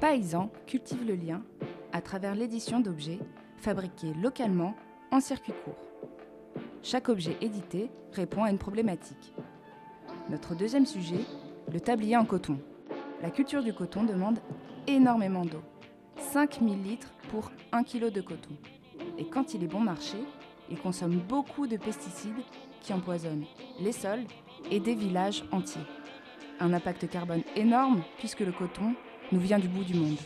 Paysans cultivent le lien à travers l'édition d'objets fabriqués localement en circuit court. Chaque objet édité répond à une problématique. Notre deuxième sujet, le tablier en coton. La culture du coton demande énormément d'eau, 5000 litres pour 1 kg de coton. Et quand il est bon marché, il consomme beaucoup de pesticides qui empoisonnent les sols et des villages entiers. Un impact carbone énorme puisque le coton nous vient du bout du monde.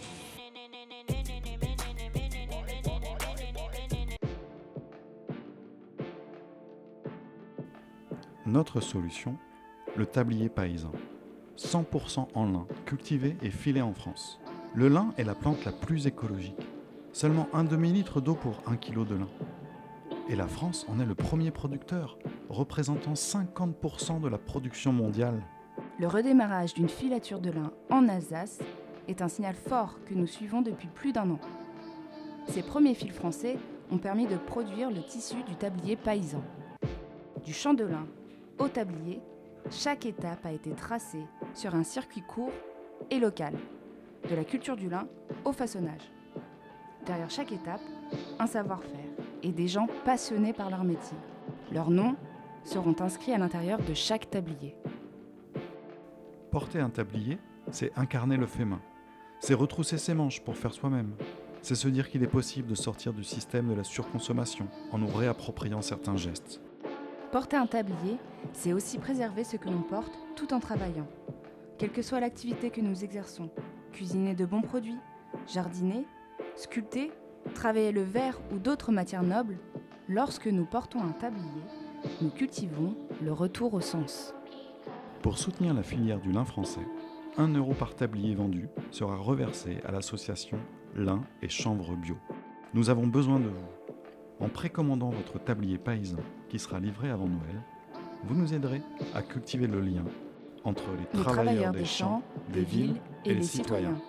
Notre solution, le tablier paysan. 100% en lin, cultivé et filé en France. Le lin est la plante la plus écologique. Seulement un demi-litre d'eau pour 1 kg de lin. Et la France en est le premier producteur, représentant 50% de la production mondiale. Le redémarrage d'une filature de lin en Alsace est un signal fort que nous suivons depuis plus d'1 an. Ces premiers fils français ont permis de produire le tissu du tablier paysan. Du champ de lin au tablier, chaque étape a été tracée sur un circuit court et local, de la culture du lin au façonnage. Derrière chaque étape, un savoir-faire et des gens passionnés par leur métier. Leurs noms seront inscrits à l'intérieur de chaque tablier. Porter un tablier, c'est incarner le fait main. C'est retrousser ses manches pour faire soi-même. C'est se dire qu'il est possible de sortir du système de la surconsommation en nous réappropriant certains gestes. Porter un tablier, c'est aussi préserver ce que l'on porte tout en travaillant. Quelle que soit l'activité que nous exerçons, cuisiner de bons produits, jardiner, sculpter, travailler le verre ou d'autres matières nobles, lorsque nous portons un tablier, nous cultivons le retour au sens. Pour soutenir la filière du lin français, 1 € par tablier vendu sera reversé à l'association Lin et Chanvre Bio. Nous avons besoin de vous. En précommandant votre tablier paysan qui sera livré avant Noël, vous nous aiderez à cultiver le lien entre les travailleurs des champs, des villes et les citoyens.